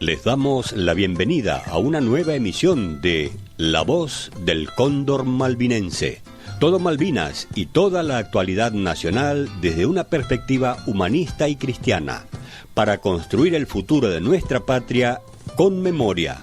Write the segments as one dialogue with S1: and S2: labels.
S1: Les damos la bienvenida a una nueva emisión de La Voz del Cóndor Malvinense. Todo Malvinas y toda la actualidad nacional desde una perspectiva humanista y cristiana, para construir el futuro de nuestra patria con memoria.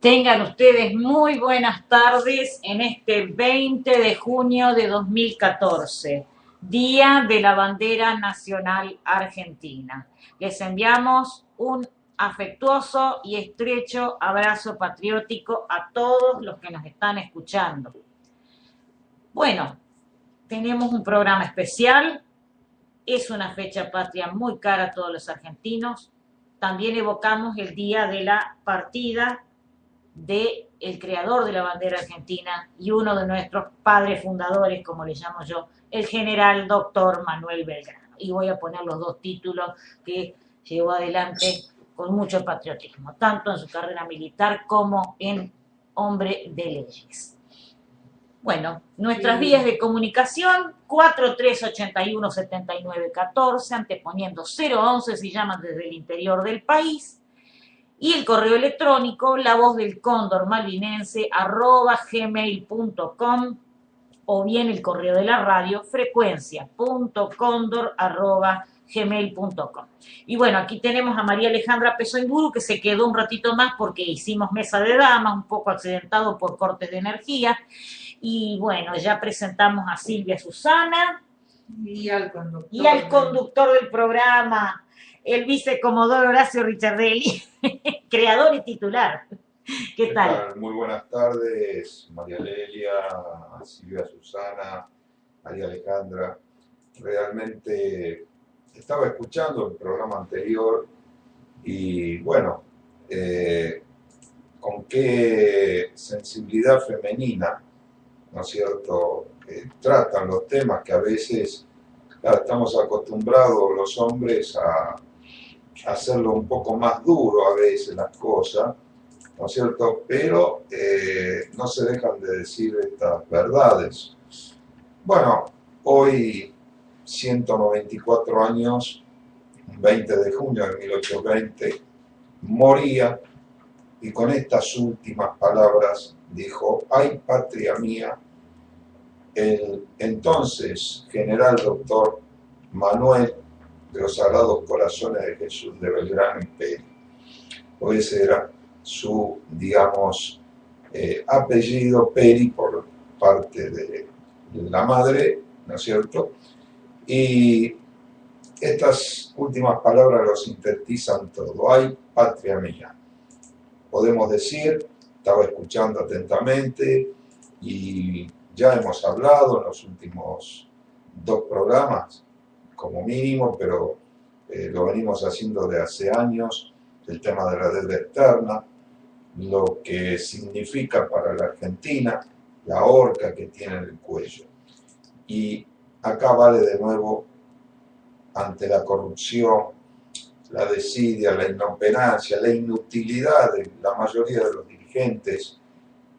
S2: Tengan ustedes muy buenas tardes en este 20 de junio de 2014, Día de la Bandera Nacional Argentina. Les enviamos un afectuoso y estrecho abrazo patriótico a todos los que nos están escuchando. Bueno, tenemos un programa especial, es una fecha patria muy cara a todos los argentinos. También evocamos el día de la partida del creador de la bandera argentina y uno de nuestros padres fundadores, como le llamo yo, el general doctor Manuel Belgrano. Y voy a poner los dos títulos que llevó adelante con mucho patriotismo, tanto en su carrera militar como en hombre de leyes. Bueno, nuestras vías de comunicación, 4381-7914, anteponiendo 011 si llaman desde el interior del país. Y el correo electrónico, lavozdelcondormalvinense@gmail.com, o bien el correo de la radio, frecuencia.condor@gmail.com. Y bueno, aquí tenemos a María Alejandra Pesoinduru, que se quedó un ratito más porque hicimos mesa de damas, un poco accidentado por cortes de energía. Y bueno, ya presentamos a Silvia Susana
S3: y al conductor
S2: del programa, el vicecomodoro Horacio Richardelli, creador y titular. ¿Qué tal?
S4: Muy buenas tardes, María Lelia, Silvia Susana, María Alejandra. Realmente estaba escuchando el programa anterior y bueno, con qué sensibilidad femenina, ¿no es cierto?, tratan los temas que a veces, claro, estamos acostumbrados los hombres a hacerlo un poco más duro a veces las cosas, ¿no es cierto? Pero no se dejan de decir estas verdades. Bueno, hoy, 194 años, 20 de junio de 1820, moría, y con estas últimas palabras dijo: «Ay, patria mía, el entonces general doctor Manuel de los Sagrados Corazones de Jesús de Belgrano y Peri. O ese era su, digamos, apellido, Peri, por parte de la madre, ¿no es cierto? Y estas últimas palabras lo sintetizan todo. Hay patria mía. Podemos decir, estaba escuchando atentamente y ya hemos hablado en los últimos 2 programas, como mínimo, pero lo venimos haciendo de hace años, el tema de la deuda externa, lo que significa para la Argentina la horca que tiene en el cuello. Y acá vale de nuevo, ante la corrupción, la desidia, la inoperancia, la inutilidad de la mayoría de los dirigentes,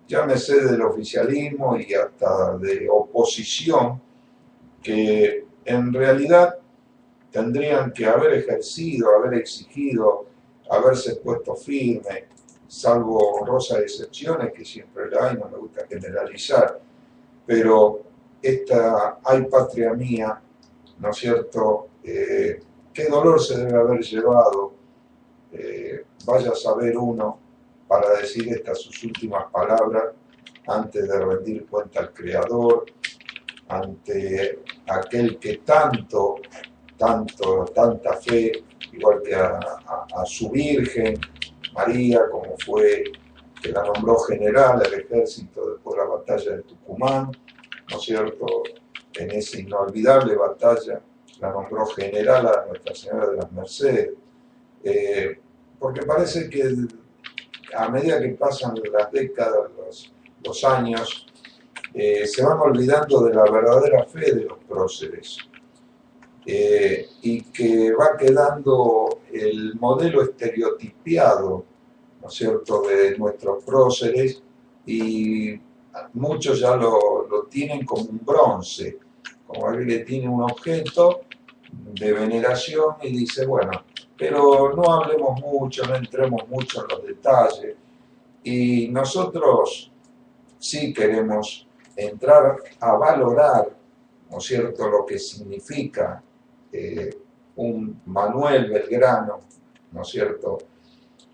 S4: llámese del oficialismo y hasta de oposición, que en realidad tendrían que haber ejercido, haber exigido, haberse puesto firme, salvo honrosas excepciones que siempre la hay, no me gusta generalizar, pero hay patria mía, ¿no es cierto? Qué dolor se debe haber llevado, vaya a saber uno, para decir estas sus últimas palabras antes de rendir cuenta al Creador, ante aquel que tanta fe, igual que a su Virgen María, como fue que la nombró general del ejército después de la batalla de Tucumán, ¿no es cierto? En esa inolvidable batalla la nombró general a Nuestra Señora de las Mercedes, porque parece que a medida que pasan las décadas, los años, se van olvidando de la verdadera fe de los próceres, y que va quedando el modelo estereotipiado, ¿no es cierto?, de nuestros próceres, y muchos ya lo tienen como un bronce, como alguien que tiene un objeto de veneración y dice, bueno, pero no hablemos mucho, no entremos mucho en los detalles, y nosotros sí queremos entrar a valorar, ¿no es cierto?, lo que significa un Manuel Belgrano, ¿no es cierto?,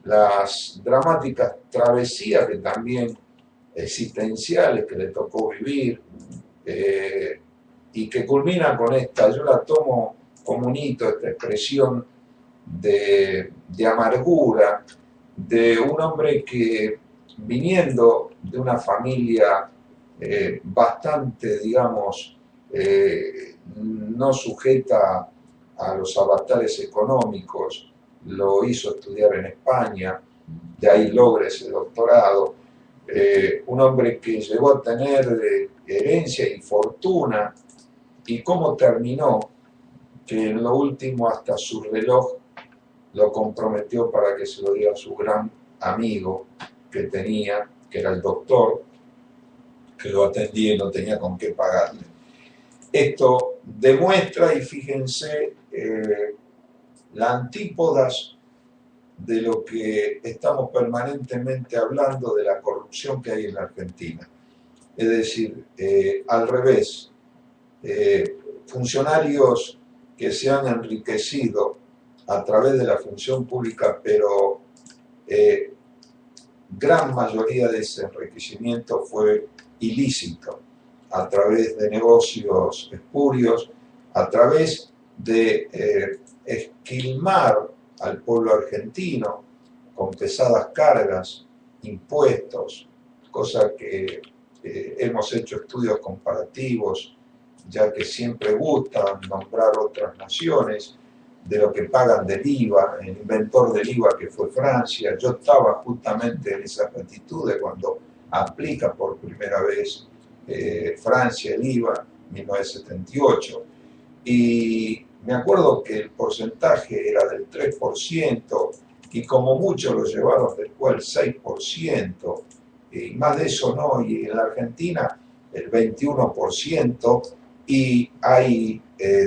S4: las dramáticas travesías que también existenciales que le tocó vivir, y que culminan con esta, yo la tomo como un hito, esta expresión de amargura de un hombre que, viniendo de una familia bastante, digamos, no sujeta a los avatares económicos, lo hizo estudiar en España, de ahí logra ese doctorado, un hombre que llegó a tener herencia y fortuna, y cómo terminó, que en lo último hasta su reloj lo comprometió para que se lo diera a su gran amigo que tenía, que era el doctor, que lo atendía y no tenía con qué pagarle. Esto demuestra, y fíjense, la antípodas de lo que estamos permanentemente hablando de la corrupción que hay en la Argentina. Es decir, al revés, funcionarios que se han enriquecido a través de la función pública, pero gran mayoría de ese enriquecimiento fue ilícito, a través de negocios espurios, a través de esquilmar al pueblo argentino con pesadas cargas, impuestos, cosa que hemos hecho estudios comparativos, ya que siempre gusta nombrar otras naciones, de lo que pagan del IVA, el inventor del IVA que fue Francia. Yo estaba justamente en esas latitudes cuando aplica por primera vez Francia el IVA, 1978, y me acuerdo que el porcentaje era del 3%, y como mucho lo llevaron después el 6%, y más de eso no, y en la Argentina el 21%, y hay,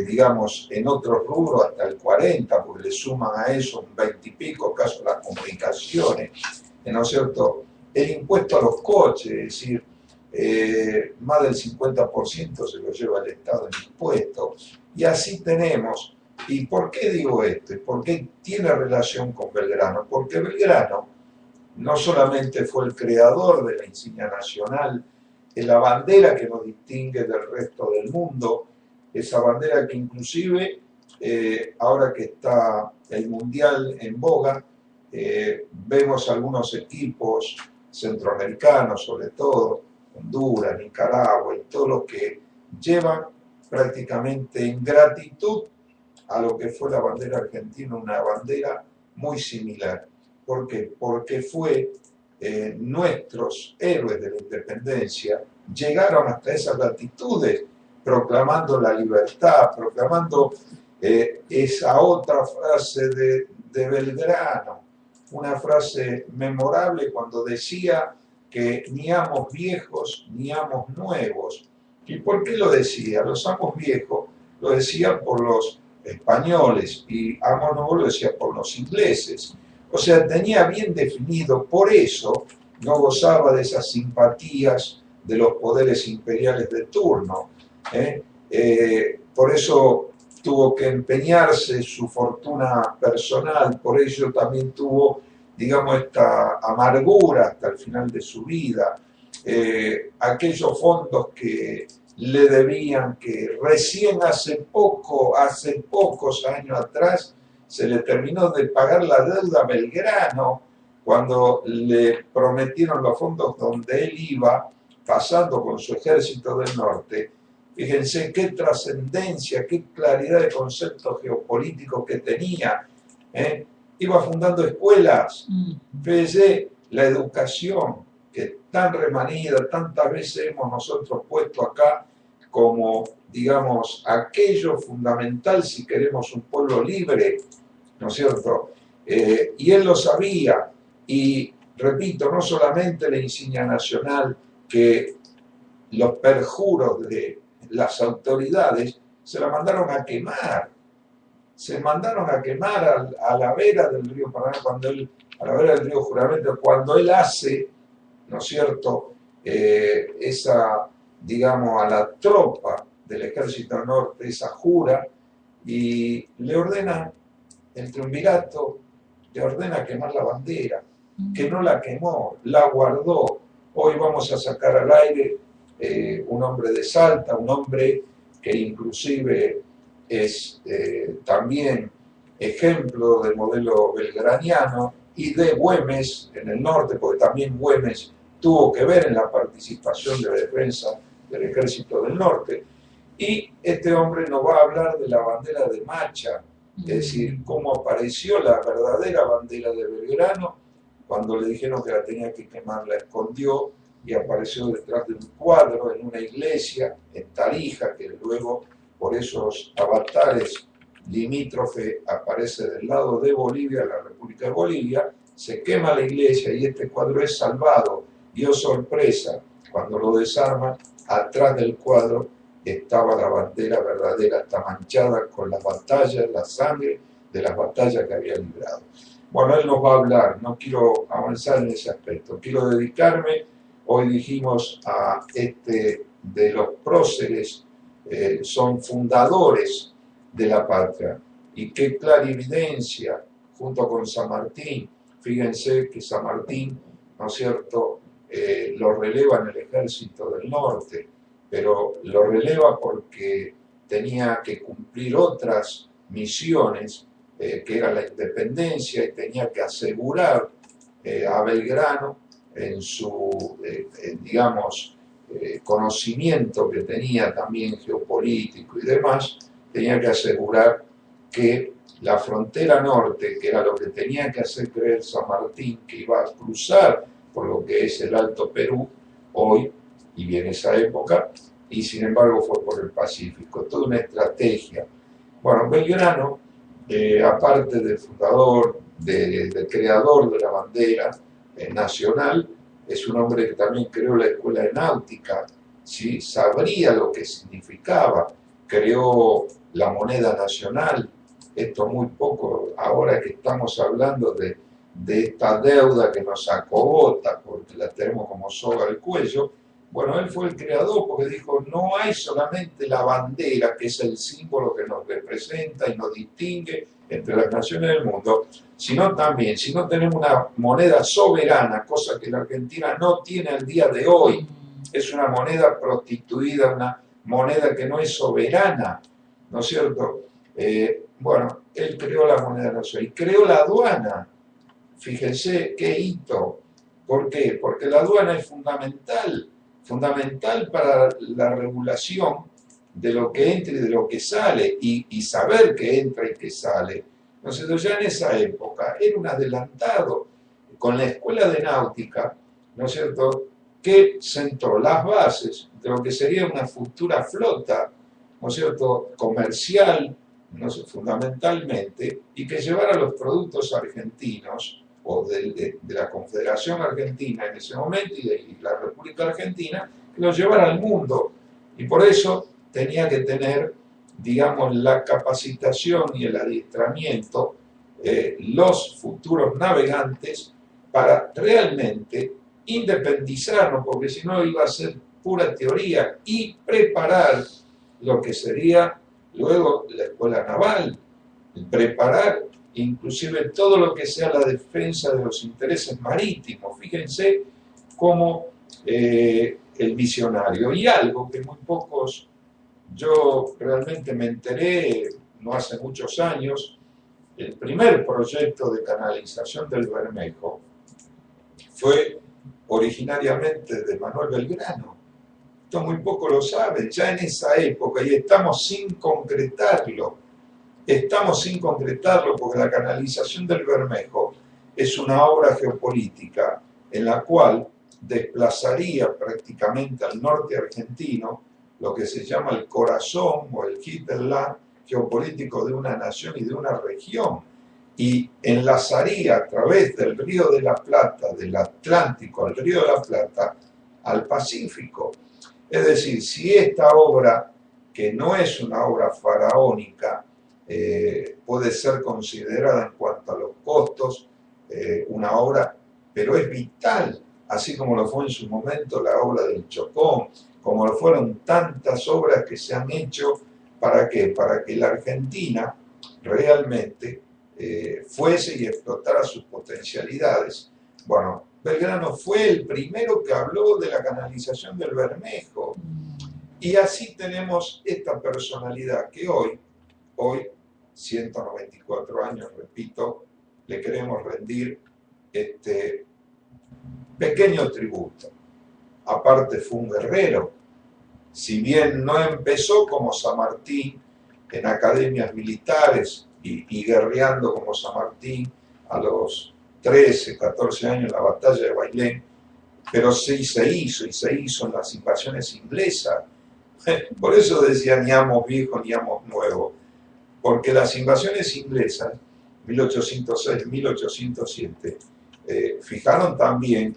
S4: digamos, en otros rubros hasta el 40%, porque le suman a eso un 20 y pico, caso las comunicaciones, ¿no es cierto? El impuesto a los coches, es decir, más del 50% se lo lleva el Estado en impuestos. Y así tenemos. ¿Y por qué digo esto? ¿Y por qué tiene relación con Belgrano? Porque Belgrano no solamente fue el creador de la insignia nacional, es la bandera que nos distingue del resto del mundo, esa bandera que inclusive, ahora que está el Mundial en boga, vemos algunos equipos centroamericanos, sobre todo, Honduras, Nicaragua y todos los que llevan prácticamente en gratitud a lo que fue la bandera argentina, una bandera muy similar. ¿Por qué? Porque fue nuestros héroes de la independencia llegaron hasta esas latitudes proclamando la libertad, proclamando esa otra frase de Belgrano, una frase memorable cuando decía que ni amos viejos ni amos nuevos. ¿Y por qué lo decía? Los amos viejos lo decía por los españoles y amos nuevos lo decía por los ingleses. O sea, tenía bien definido, por eso no gozaba de esas simpatías de los poderes imperiales de turno. Por eso tuvo que empeñarse su fortuna personal, por ello también tuvo, digamos, esta amargura hasta el final de su vida. Aquellos fondos que le debían, que recién hace pocos años atrás, se le terminó de pagar la deuda a Belgrano cuando le prometieron los fondos donde él iba pasando con su ejército del norte. Fíjense qué trascendencia, qué claridad de conceptos geopolíticos que tenía. Iba fundando escuelas. Fíjense la educación que tan remanida, tantas veces hemos nosotros puesto acá como, digamos, aquello fundamental si queremos un pueblo libre, ¿no es cierto? Y él lo sabía, y repito, no solamente la insignia nacional, que los perjuros de las autoridades se la mandaron a quemar, se mandaron a quemar a la vera del río Paraná, a la vera del río Juramento, cuando él hace, ¿no es cierto?, esa, digamos, a la tropa del Ejército Norte, esa jura, y le ordena, el triunvirato, le ordena quemar la bandera, que no la quemó, la guardó. Hoy vamos a sacar al aire un hombre de Salta, un hombre que inclusive es también ejemplo del modelo belgraniano, y de Güemes en el norte, porque también Güemes tuvo que ver en la participación de la defensa del Ejército del Norte. Y este hombre nos va a hablar de la bandera de Macha, es decir, cómo apareció la verdadera bandera de Belgrano. Cuando le dijeron que la tenía que quemar, la escondió y apareció detrás de un cuadro en una iglesia en Tarija, que luego por esos avatares limítrofe aparece del lado de Bolivia, la República de Bolivia. Se quema la iglesia y este cuadro es salvado. Y oh sorpresa, cuando lo desarman, atrás del cuadro estaba la bandera verdadera, está manchada con las batallas, la sangre de las batallas que había librado. Bueno, él nos va a hablar, no quiero avanzar en ese aspecto, quiero dedicarme, hoy dijimos, a de los próceres, son fundadores de la patria, y qué clarividencia, junto con San Martín. Fíjense que San Martín, ¿no es cierto?, lo releva en el Ejército del Norte, pero lo releva porque tenía que cumplir otras misiones, que era la independencia, y tenía que asegurar a Belgrano en su, digamos, conocimiento que tenía también geopolítico y demás, tenía que asegurar que la frontera norte, que era lo que tenía que hacer creer San Martín, que iba a cruzar por lo que es el Alto Perú hoy, y en esa época, y sin embargo fue por el Pacífico, toda una estrategia. Bueno, Belgrano, aparte del fundador, del creador de la bandera nacional, es un hombre que también creó la escuela de náutica, ¿sí? Sabría lo que significaba, creó la moneda nacional. Esto muy poco, ahora que estamos hablando de esta deuda que nos acogota, porque la tenemos como soga al cuello, Bueno, él fue el creador porque dijo, no hay solamente la bandera, que es el símbolo que nos representa y nos distingue entre las naciones del mundo, sino también, si no tenemos una moneda soberana, cosa que la Argentina no tiene al día de hoy, es una moneda prostituida, una moneda que no es soberana, ¿no es cierto? Bueno, él creó la moneda nacional y creó la aduana. Fíjense qué hito. ¿Por qué? Porque la aduana es fundamental para la regulación de lo que entra y de lo que sale, y saber que entra y que sale. Entonces, ya en esa época era un adelantado con la escuela de náutica, ¿no es cierto?, que sentó las bases de lo que sería una futura flota, ¿no es cierto?, comercial, ¿no sé?, fundamentalmente, y que llevara los productos argentinos o de la Confederación Argentina en ese momento y de la República Argentina, que los llevara al mundo. Y por eso tenía que tener, digamos, la capacitación y el adiestramiento, los futuros navegantes, para realmente independizarnos, porque si no iba a ser pura teoría, y preparar lo que sería luego la escuela naval, preparar inclusive todo lo que sea la defensa de los intereses marítimos. Fíjense cómo el visionario, y algo que muy pocos, yo realmente me enteré no hace muchos años, el primer proyecto de canalización del Bermejo fue originariamente de Manuel Belgrano. Esto muy poco lo saben, ya en esa época, y estamos sin concretarlo porque la canalización del Bermejo es una obra geopolítica en la cual desplazaría prácticamente al norte argentino lo que se llama el corazón o el hinterland geopolítico de una nación y de una región, y enlazaría a través del Río de la Plata, del Atlántico al Río de la Plata, al Pacífico. Es decir, si esta obra, que no es una obra faraónica, puede ser considerada en cuanto a los costos una obra, pero es vital, así como lo fue en su momento la obra del Chocón, como lo fueron tantas obras que se han hecho. ¿Para qué? Para que la Argentina realmente fuese y explotara sus potencialidades. Bueno, Belgrano fue el primero que habló de la canalización del Bermejo, y así tenemos esta personalidad que hoy, 194 años, repito, le queremos rendir este pequeño tributo. Aparte fue un guerrero, si bien no empezó como San Martín en academias militares y guerreando como San Martín a los 13, 14 años en la batalla de Bailén, pero sí se hizo en las invasiones inglesas. Por eso decía ni amos viejos ni amos nuevos, porque las invasiones inglesas, 1806, 1807, fijaron también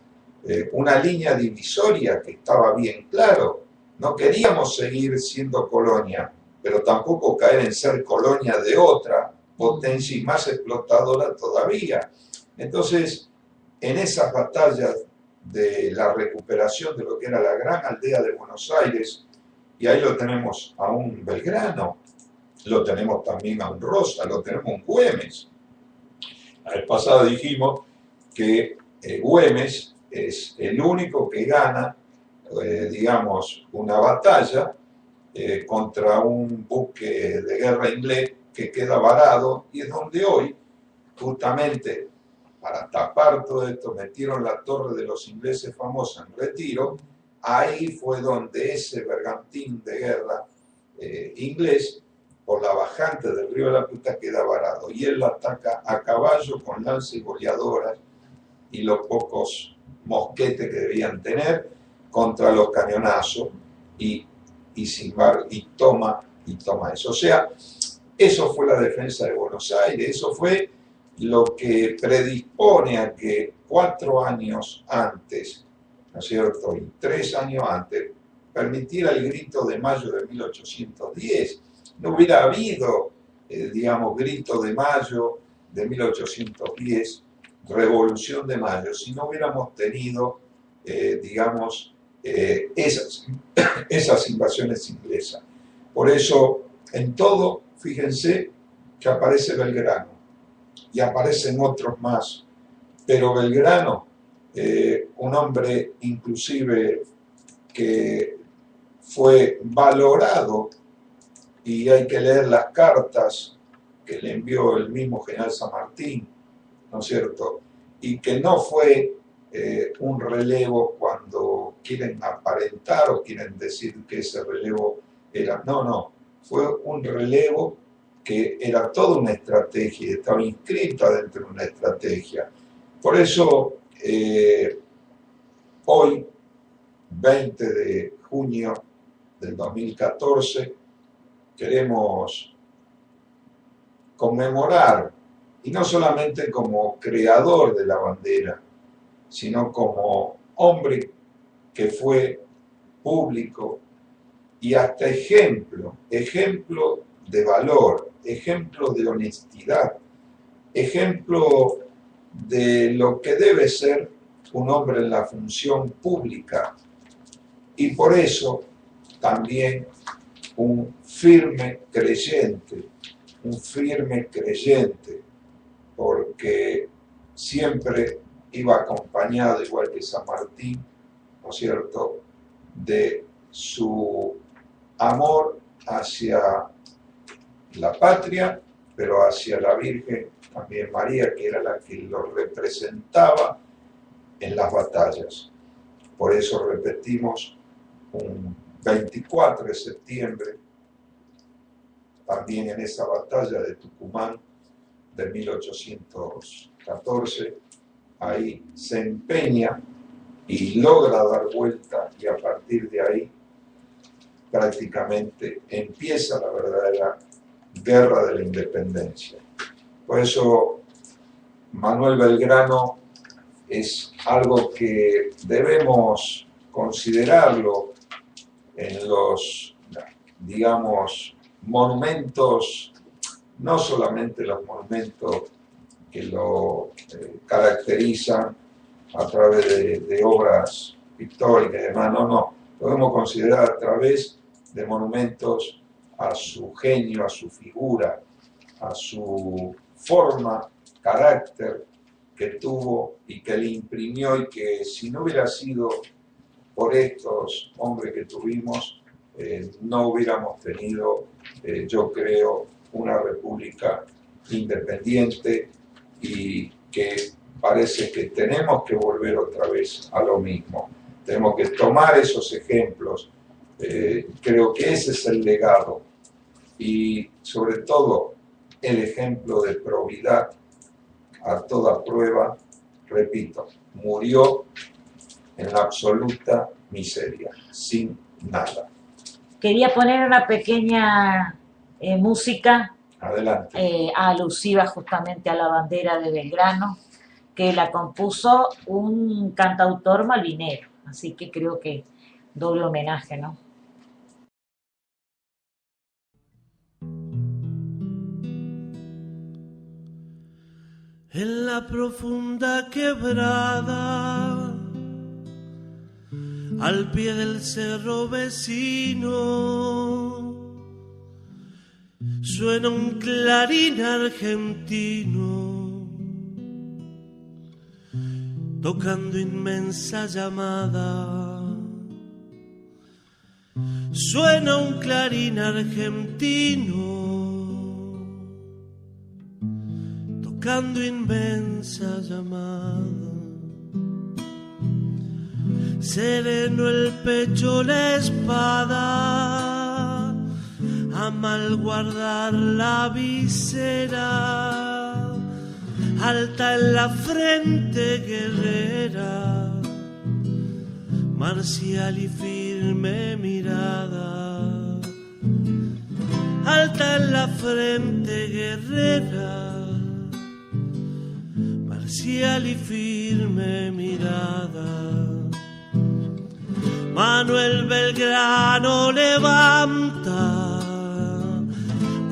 S4: una línea divisoria que estaba bien claro. No queríamos seguir siendo colonia, pero tampoco caer en ser colonia de otra potencia y más explotadora todavía. Entonces, en esas batallas de la recuperación de lo que era la gran aldea de Buenos Aires, y ahí lo tenemos a un Belgrano, lo tenemos también a un Rosa, lo tenemos a un Güemes. La vez pasada dijimos que Güemes es el único que gana, digamos, una batalla contra un buque de guerra inglés que queda varado, y es donde hoy, justamente para tapar todo esto, metieron la torre de los ingleses famosa en Retiro. Ahí fue donde ese bergantín de guerra inglés, por la bajante del río de la Plata, queda varado, y él lo ataca a caballo con lanza y boleadoras y los pocos mosquetes que debían tener contra los cañonazos, y toma eso. O sea, eso fue la defensa de Buenos Aires, eso fue lo que predispone a que 4 años antes, ¿no es cierto?, y 3 años antes, permitiera el grito de mayo de 1810. No hubiera habido, digamos, grito de mayo de 1810, revolución de mayo, si no hubiéramos tenido, digamos, esas invasiones inglesas. Por eso, en todo, fíjense que aparece Belgrano y aparecen otros más, pero Belgrano, un hombre inclusive que fue valorado, y hay que leer las cartas que le envió el mismo general San Martín, ¿no es cierto? Y que no fue un relevo cuando quieren aparentar o quieren decir que ese relevo era... No, fue un relevo que era toda una estrategia, estaba inscrita dentro de una estrategia. Por eso, hoy, 20 de junio del 2014, queremos conmemorar, y no solamente como creador de la bandera, sino como hombre que fue público y hasta ejemplo de valor, ejemplo de honestidad, ejemplo de lo que debe ser un hombre en la función pública. Y por eso también un firme creyente, porque siempre iba acompañado, igual que San Martín, ¿no es cierto?, de su amor hacia la patria, pero hacia la Virgen también María, que era la que lo representaba en las batallas. Por eso repetimos un 24 de septiembre, también en esa batalla de Tucumán de 1814, ahí se empeña y logra dar vuelta, y a partir de ahí prácticamente empieza la verdadera guerra de la independencia. Por eso Manuel Belgrano es algo que debemos considerarlo en los, digamos, monumentos, no solamente los monumentos que lo caracterizan a través de obras pictóricas y demás, no, podemos considerar a través de monumentos a su genio, a su figura, a su forma, carácter que tuvo y que le imprimió, y que si no hubiera sido por estos hombres que tuvimos, no hubiéramos tenido, yo creo, una república independiente, y que parece que tenemos que volver otra vez a lo mismo. Tenemos que tomar esos ejemplos. Creo que ese es el legado, y sobre todo el ejemplo de probidad a toda prueba. Repito, murió en la absoluta miseria, sin nada.
S2: Quería poner una pequeña música.
S4: Adelante.
S2: Alusiva justamente a la bandera de Belgrano, que la compuso un cantautor malvinero, así que creo que doble homenaje, ¿no?
S5: En la profunda quebrada, al pie del cerro vecino, suena un clarín argentino, tocando inmensa llamada. Suena un clarín argentino, tocando inmensa llamada. Sereno el pecho, la espada, a mal guardar la visera, alta en la frente guerrera, marcial y firme mirada, alta en la frente guerrera, marcial y firme mirada. Manuel Belgrano levanta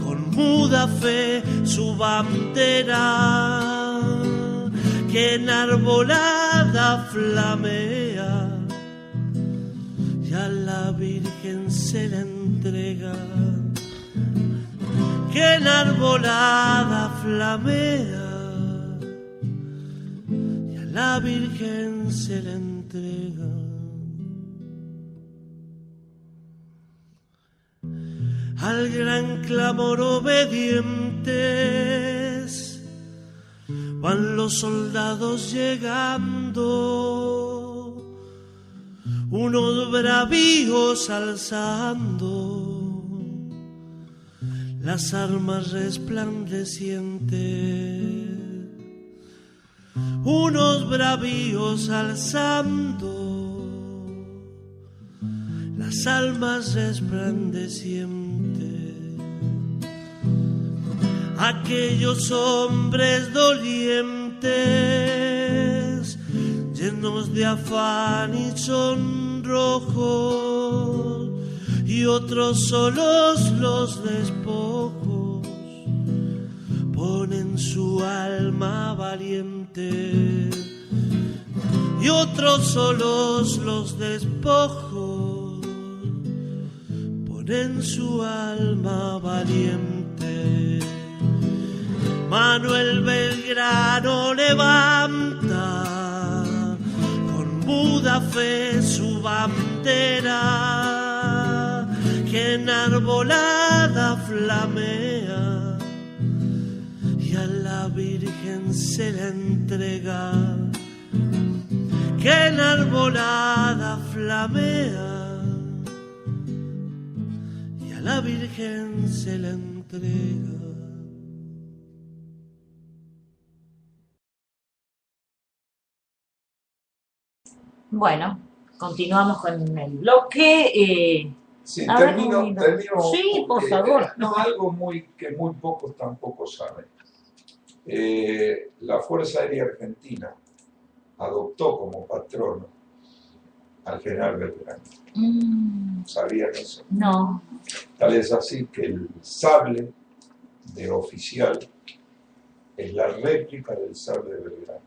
S5: con muda fe su bandera, que enarbolada flamea y a la Virgen se le entrega, que enarbolada flamea y a la Virgen se le entrega. Al gran clamor obedientes van los soldados llegando, unos bravíos alzando las armas resplandecientes, unos bravíos alzando las almas resplandecientes. Aquellos hombres dolientes, llenos de afán y sonrojos, y otros solos los despojos, ponen su alma valiente, y otros solos los despojos, ponen su alma valiente. Manuel Belgrano levanta con muda fe su bandera, que enarbolada flamea y a la Virgen se le entrega, que enarbolada flamea y a la Virgen se le entrega.
S2: Bueno, continuamos con el bloque.
S4: Sí,
S2: A ver,
S4: termino.
S2: Sí, por favor.
S4: No, algo que muy pocos tampoco saben. La Fuerza Aérea Argentina adoptó como patrono al general Belgrano. ¿Sabían eso?
S2: No.
S4: Tal es así que el sable de oficial es la réplica del sable de Belgrano.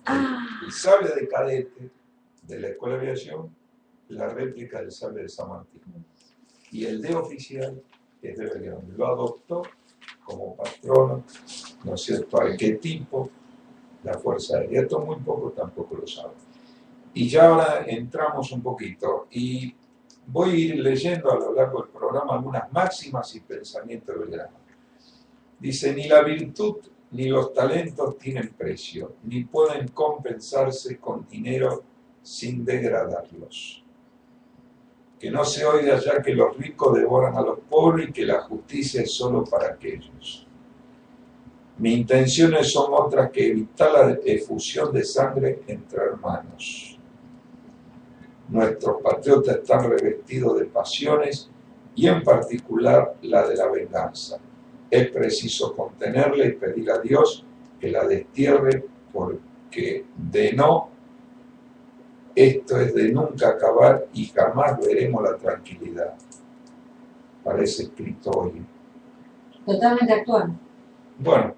S4: El sable de cadete de la Escuela de Aviación, la réplica del sable de San Martín. Y el de oficial es de Belgrano. Lo adoptó como patrono, ¿no es cierto?, arquetipo, la Fuerza Aérea. Esto muy poco tampoco lo saben. Y ya ahora entramos un poquito, y voy a ir leyendo a lo largo del programa algunas máximas y pensamientos de Belgrano. Dice: ni la virtud ni los talentos tienen precio, ni pueden compensarse con dinero sin degradarlos. Que no se oiga ya que los ricos devoran a los pobres y que la justicia es solo para aquellos. Mis intenciones son otras que evitar la efusión de sangre entre hermanos. Nuestros patriotas están revestidos de pasiones y en particular la de la venganza. Es preciso contenerla y pedir a Dios que la destierre, porque de no, esto es de nunca acabar y jamás veremos la tranquilidad. Parece escrito hoy.
S3: Totalmente actual.
S4: Bueno,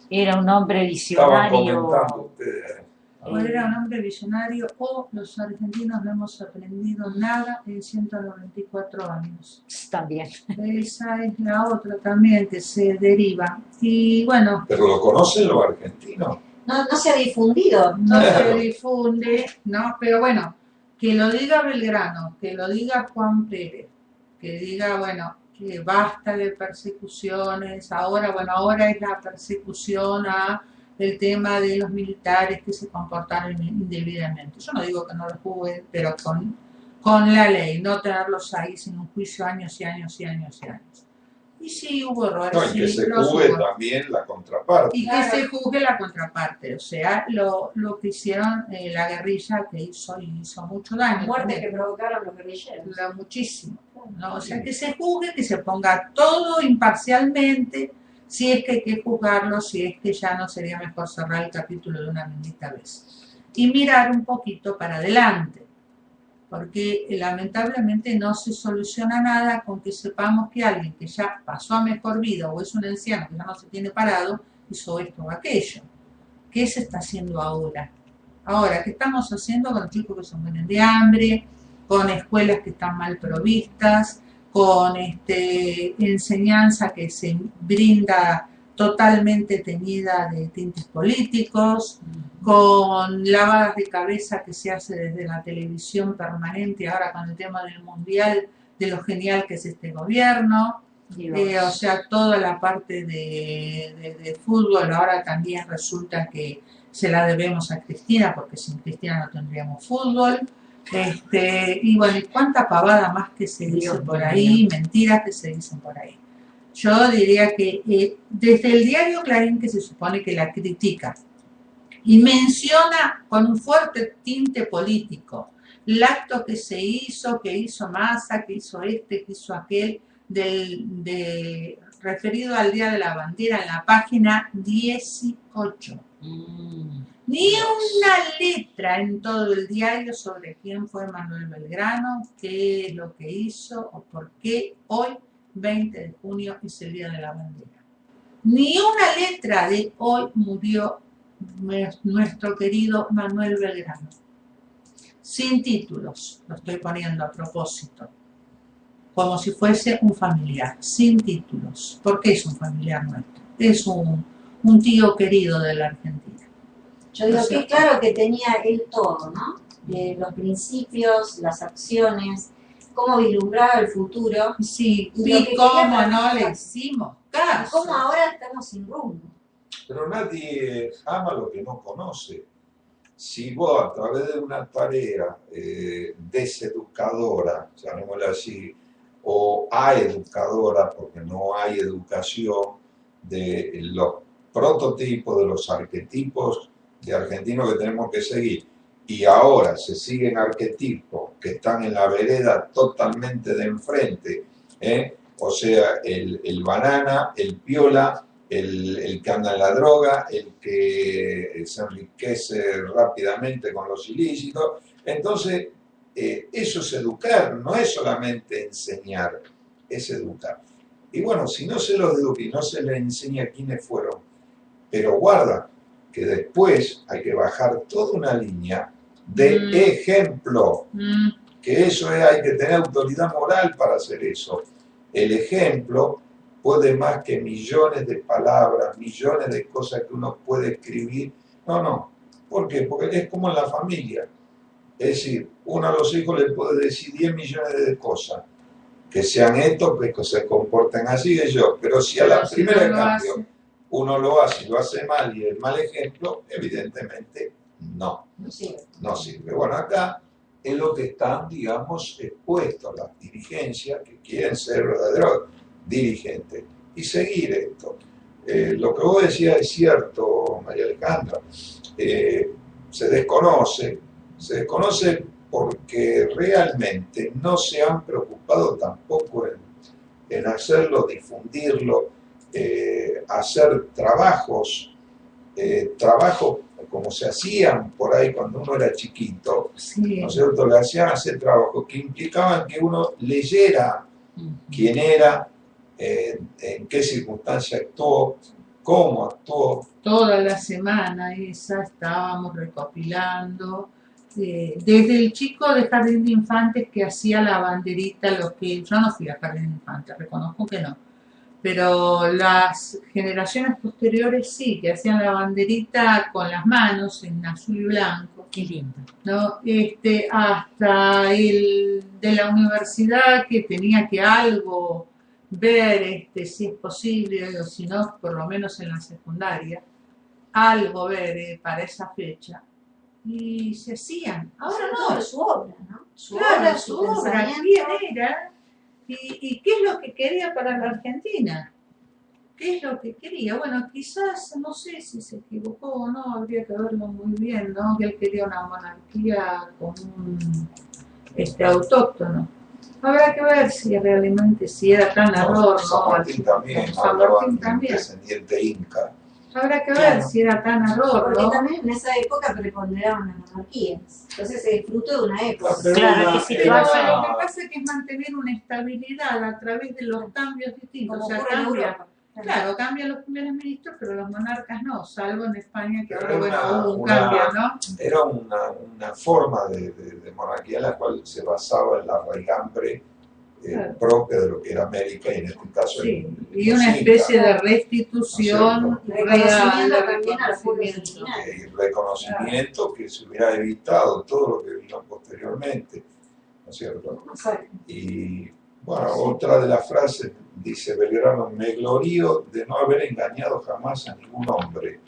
S2: Era un hombre
S4: estaban
S2: visionario.
S4: comentando ustedes.
S3: O era un hombre visionario, o los argentinos no hemos aprendido nada en 194 años.
S2: También.
S3: Esa es la otra también que se deriva. Y bueno,
S4: Pero lo conocen los argentinos.
S6: No se ha difundido.
S3: no se difunde, ¿no? Pero bueno, que lo diga Belgrano, que lo diga Juan Pérez, que diga, bueno, que basta de persecuciones, ahora es la persecución a el tema de los militares que se comportaron indebidamente. Yo no digo que no lo juzguen, pero con la ley, no tenerlos ahí sin un juicio años y años y años y años. Y sí hubo errores.
S4: No, y que
S3: sí,
S4: se
S3: los
S4: juzgue
S3: hubo.
S4: también la contraparte.
S3: Y que se juzgue la contraparte, o sea, lo que hicieron la guerrilla, que hizo mucho daño.
S6: Muerte
S3: también.
S6: que provocaron los guerrilleros.
S3: Muchísimo, ¿no? O sea, que se juzgue, que se ponga todo imparcialmente, si es que hay que juzgarlo, si es que ya no sería mejor cerrar el capítulo de una bendita vez. Y mirar un poquito para adelante, porque lamentablemente no se soluciona nada con que sepamos que alguien que ya pasó a mejor vida o es un anciano que ya no se tiene parado, hizo esto o aquello. ¿Qué se está haciendo ahora? Ahora, ¿qué estamos haciendo con los chicos que se mueren de hambre? con escuelas que están mal provistas, con enseñanza que se brinda totalmente teñida de tintes políticos, con lavadas de cabeza que se hace desde la televisión permanente, ahora con el tema del mundial, de lo genial que es este gobierno. O sea, toda la parte de fútbol ahora también resulta que se la debemos a Cristina, porque sin Cristina no tendríamos fútbol. Y bueno, y cuánta pavada más que se dice por ahí, mentiras que se dicen por ahí. Yo diría que desde el diario Clarín, que se supone que la critica y menciona con un fuerte tinte político el acto que se hizo, que hizo Massa, que hizo que hizo aquel, referido al Día de la Bandera en la página 18. Ni una letra en todo el diario sobre quién fue Manuel Belgrano, qué es lo que hizo o por qué hoy, 20 de junio, es el Día de la Bandera. Ni una letra de hoy murió nuestro querido Manuel Belgrano. Sin títulos, lo estoy poniendo a propósito, como si fuese un familiar, sin títulos. ¿Por qué es un familiar nuestro? Es un tío querido de la Argentina.
S6: Yo digo que claro que tenía él todo, ¿no? Los principios, las acciones, cómo vislumbraba el futuro.
S3: Sí, y cómo no le hicimos caso.
S6: Cómo ahora estamos sin rumbo.
S4: Pero nadie ama lo que no conoce. Si vos a través de una tarea deseducadora, llamémosla así, o aeducadora, porque no hay educación, de los prototipos, de los arquetipos de argentinos que tenemos que seguir, y ahora se siguen arquetipos que están en la vereda totalmente de enfrente, o sea, el banana, el piola, el que anda en la droga, el que se enriquece rápidamente con los ilícitos. Entonces, eso es educar, no es solamente enseñar, es educar. Y bueno, si no se los educa y no se les enseña quiénes fueron, pero guarda que después hay que bajar toda una línea de ejemplo, que eso es, hay que tener autoridad moral para hacer eso. El ejemplo puede más que millones de palabras, millones de cosas que uno puede escribir. No. ¿Por qué? Porque es como en la familia. Es decir, uno a los hijos le puede decir 10 millones de cosas, que sean estos, que se comporten así que yo. Pero si a la primera cambio uno lo hace y lo hace mal y es mal ejemplo, evidentemente no sirve. Bueno, acá es lo que están, digamos, expuestos las dirigencias que quieren ser verdaderos dirigentes y seguir esto. Lo que vos decías es cierto, María Alejandra. Se desconoce porque realmente no se han preocupado tampoco en hacerlo, difundirlo, hacer trabajos como se hacían por ahí cuando uno era chiquito,
S3: sí.
S4: ¿No es cierto? Le hacían hacer trabajos que implicaban que uno leyera quién era, en qué circunstancia actuó, cómo actuó.
S3: Toda la semana esa estábamos recopilando, desde el chico de jardín de infantes que hacía la banderita, yo no fui a jardín de infantes, reconozco que no, pero las generaciones posteriores sí, que hacían la banderita con las manos en azul y blanco.
S2: Qué lindo.
S3: ¿No? Hasta el de la universidad que tenía que algo ver, si es posible, o si no, por lo menos en la secundaria, algo ver para esa fecha. Y se hacían. Ahora no.
S6: Su obra, ¿no? Su
S3: obra. ¿Quién era? ¿Y qué es lo que quería para la Argentina? ¿Qué es lo que quería? Bueno, quizás, no sé si se equivocó o no, habría que verlo muy bien, ¿no? Que él quería una monarquía con un autóctono. Habrá que ver si realmente era tan error,
S4: San Martín también,
S3: San Martín también.
S4: Descendiente inca.
S3: Habrá que ver si era tan error,
S6: porque
S3: ¿no?
S6: también en esa época preponderaban las monarquías. Entonces se disfrutó de una época.
S2: Claro que sí,
S3: Pero lo
S2: pasa.
S3: que pasa es que es mantener una estabilidad a través de los cambios distintos.
S6: Como
S3: O sea,
S6: ocurre en Europa.
S3: Claro, cambian los primeros ministros, pero los monarcas no, salvo en España, que
S4: Pero
S3: ahora,
S4: era
S3: hubo un cambio, ¿no?
S4: era una forma de monarquía en la cual se basaba en la raigambre
S3: Claro.
S4: propia de lo que era América y en este caso
S3: Sí,
S4: los
S3: y una
S4: incas,
S3: especie de
S4: ¿no?
S3: restitución
S6: Reconocimiento
S3: real,
S6: también a los pueblos
S3: reconocimiento.
S6: originarios.
S4: Y reconocimiento que se hubiera evitado todo lo que vino posteriormente, ¿no es cierto?
S6: Exacto.
S4: Y bueno, otra de las frases dice Belgrano: me glorío de no haber engañado jamás a ningún hombre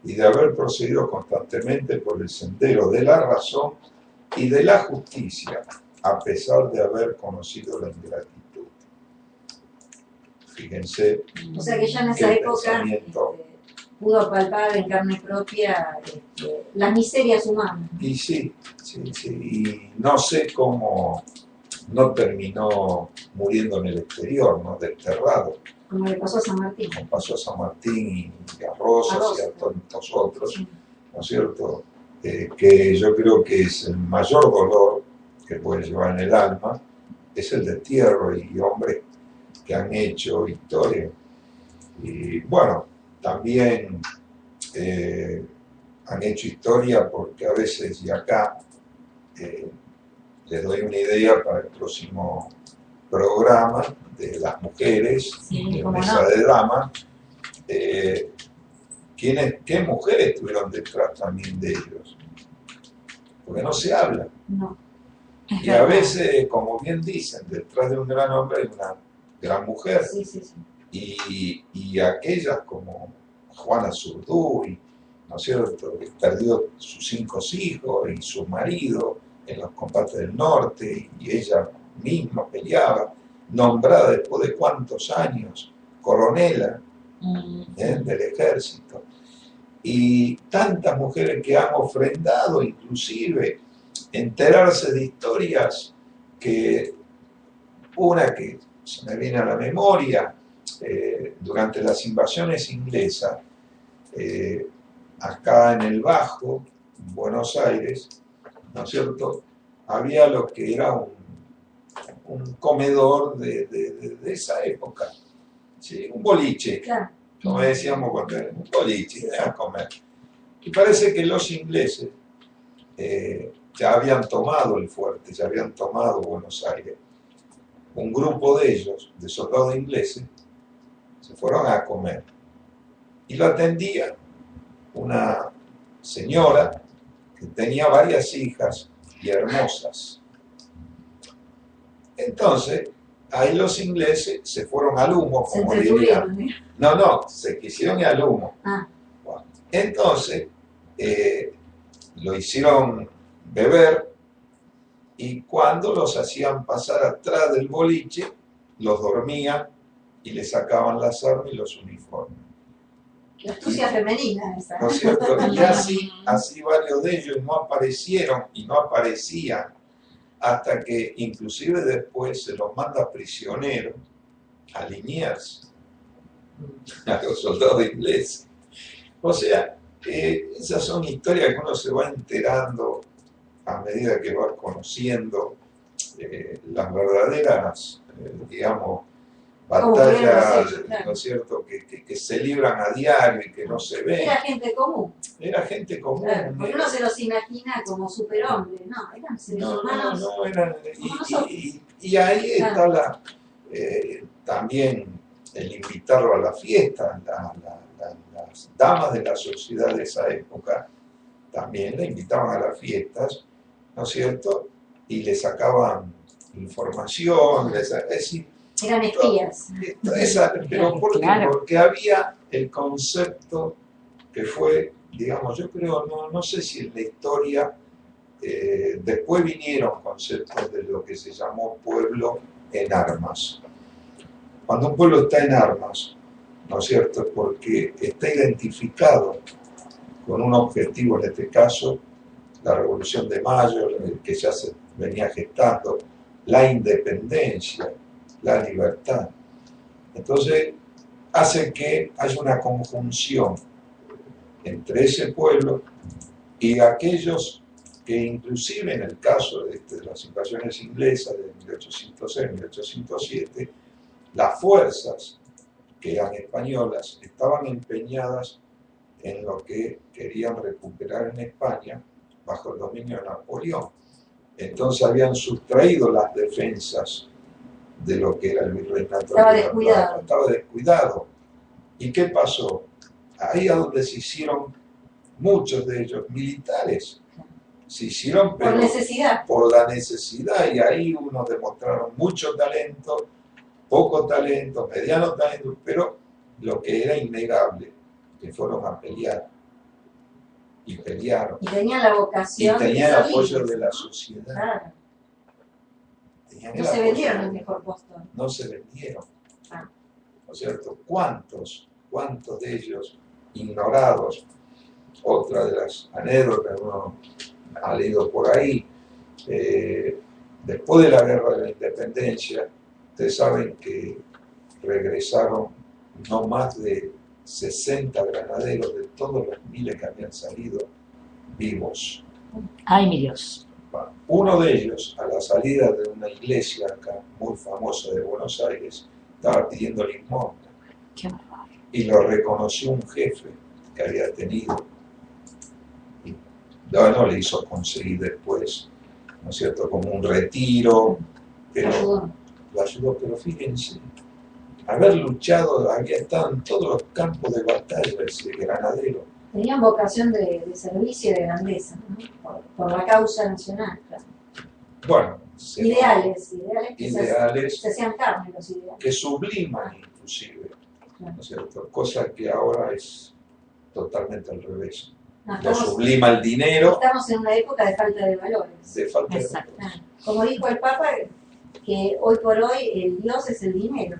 S4: y de haber procedido constantemente por el sendero de la razón y de la justicia, a pesar de haber conocido la ingratitud. Fíjense,
S6: O sea que ya en esa
S4: el
S6: época
S4: pensamiento.
S6: pudo palpar en carne propia las miserias humanas.
S4: Y sí, y no sé cómo no terminó muriendo en el exterior, ¿no? Desterrado,
S6: Como le pasó a San Martín.
S4: como pasó a San Martín y a Rosas y a tantos otros,
S6: Sí.
S4: ¿no es cierto? Que yo creo que es el mayor dolor que puede llevar en el alma, es el destierro y hombres que han hecho historia. Y bueno, también han hecho historia porque a veces, y acá les doy una idea para el próximo programa de las mujeres,
S6: Sí,
S4: de
S6: cómo
S4: mesa
S6: no.
S4: de damas, ¿qué mujeres estuvieron detrás también de ellos? Porque no se habla.
S6: No.
S4: Y a veces, como bien dicen, detrás de un gran hombre hay una gran mujer.
S6: Sí, sí, sí.
S4: Y aquellas como Juana Zurduy, ¿no es cierto?, que perdió sus 5 hijos y su marido en los combates del norte, y ella misma peleaba, nombrada después de cuántos años, coronela del ejército. Y tantas mujeres que han ofrendado, inclusive, enterarse de historias que, una que se me viene a la memoria, durante las invasiones inglesas, acá en el Bajo, en Buenos Aires, ¿no es cierto?, había lo que era un comedor de esa época, ¿sí? Un boliche,
S6: Claro.
S4: como decíamos cuando era un boliche, a comer. Y parece que los ingleses ya habían tomado el fuerte, ya habían tomado Buenos Aires. Un grupo de ellos, de soldados ingleses, se fueron a comer. Y lo atendía una señora que tenía varias hijas y hermosas. Entonces, ahí los ingleses se fueron al humo,
S6: Se
S4: como dirían.
S6: entretuvieron, ¿eh?
S4: No, se quisieron ir al humo.
S6: Ah.
S4: Bueno, entonces, lo hicieron beber, y cuando los hacían pasar atrás del boliche, los dormían y les sacaban las armas y los uniformes.
S6: La astucia femenina esa.
S4: ¿No es cierto? Y así varios de ellos no aparecieron y no aparecían hasta que inclusive después se los manda prisioneros a Liniers, a los soldados ingleses. O sea, esas son historias que uno se va enterando a medida que va conociendo las verdaderas, digamos, batallas,
S6: claro.
S4: ¿no es cierto?, que se libran a diario y que no se ven.
S6: Era gente común.
S4: Era gente común.
S6: Claro, porque uno se los imagina como superhombres, no, eran seres humanos.
S4: No, eran,
S6: como nosotros.
S4: y ahí está
S6: Claro.
S4: también el invitarlo a la fiesta. Las damas de la sociedad de esa época también le invitaban a las fiestas, ¿no es cierto? Y le sacaban información, es decir,
S6: Eran espías.
S4: pero ¿por qué?
S2: Claro.
S4: Porque había el concepto que fue, digamos, yo creo, no sé si en la historia, después vinieron conceptos de lo que se llamó pueblo en armas. Cuando un pueblo está en armas, ¿no es cierto?, es porque está identificado con un objetivo, en este caso, la Revolución de Mayo, que ya se venía gestando, la independencia, la libertad. Entonces, hace que haya una conjunción entre ese pueblo y aquellos que, inclusive en el caso de las invasiones inglesas de 1806-1807, las fuerzas que eran españolas, estaban empeñadas en lo que querían recuperar en España bajo el dominio de Napoleón. Entonces habían sustraído las defensas de lo que era el virreinato.
S6: Estaba descuidado.
S4: Estaba descuidado. ¿Y qué pasó? Ahí es donde se hicieron muchos de ellos militares. Se hicieron
S6: Por necesidad.
S4: por la necesidad, y ahí unos demostraron mucho talento, poco talento, mediano talento, pero lo que era innegable, que fueron a pelear. Y pelearon.
S6: Y tenían la
S4: Y
S6: vocación.
S4: tenían el
S6: de
S4: apoyo
S6: servir.
S4: de la sociedad.
S6: Claro.
S4: Tenían
S6: No
S4: el
S6: se
S4: apoyo
S6: vendieron
S4: de-
S6: el mejor postor.
S4: No se vendieron.
S6: Ah.
S4: ¿No es cierto? ¿Cuántos de ellos ignorados? Otra de las anécdotas que uno ha leído por ahí, después de la guerra de la independencia, ustedes saben que regresaron no más de 60 granaderos de todos los miles que habían salido vivos.
S2: Ay, mi Dios.
S4: Uno de ellos, a la salida de una iglesia acá muy famosa de Buenos Aires, estaba pidiendo limosna
S2: Qué bárbaro.
S4: y lo reconoció un jefe que había tenido. Y no le hizo conseguir después, ¿no es cierto?, como un retiro, pero
S6: Ayudó.
S4: lo ayudó. Pero fíjense, haber luchado, había estado en todos los campos de batalla ese granadero.
S6: Tenían vocación de servicio y de grandeza, ¿no? Por la causa nacional, claro.
S4: Bueno,
S6: Ideales que
S4: ideales
S6: se hacían carne los ideales.
S4: que subliman inclusive,
S6: Claro.
S4: ¿no es cierto?, cosa que ahora es totalmente al revés.
S6: No,
S4: Lo sublima el dinero,
S6: estamos en una época de falta de valores.
S4: de falta de
S2: Exacto.
S6: Ah, como dijo el Papa, que hoy por hoy el Dios es el dinero.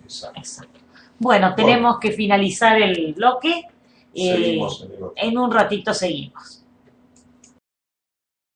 S4: Exacto.
S2: Exacto. Bueno, tenemos que finalizar el bloque.
S4: Seguimos en el otro.
S2: En un ratito seguimos.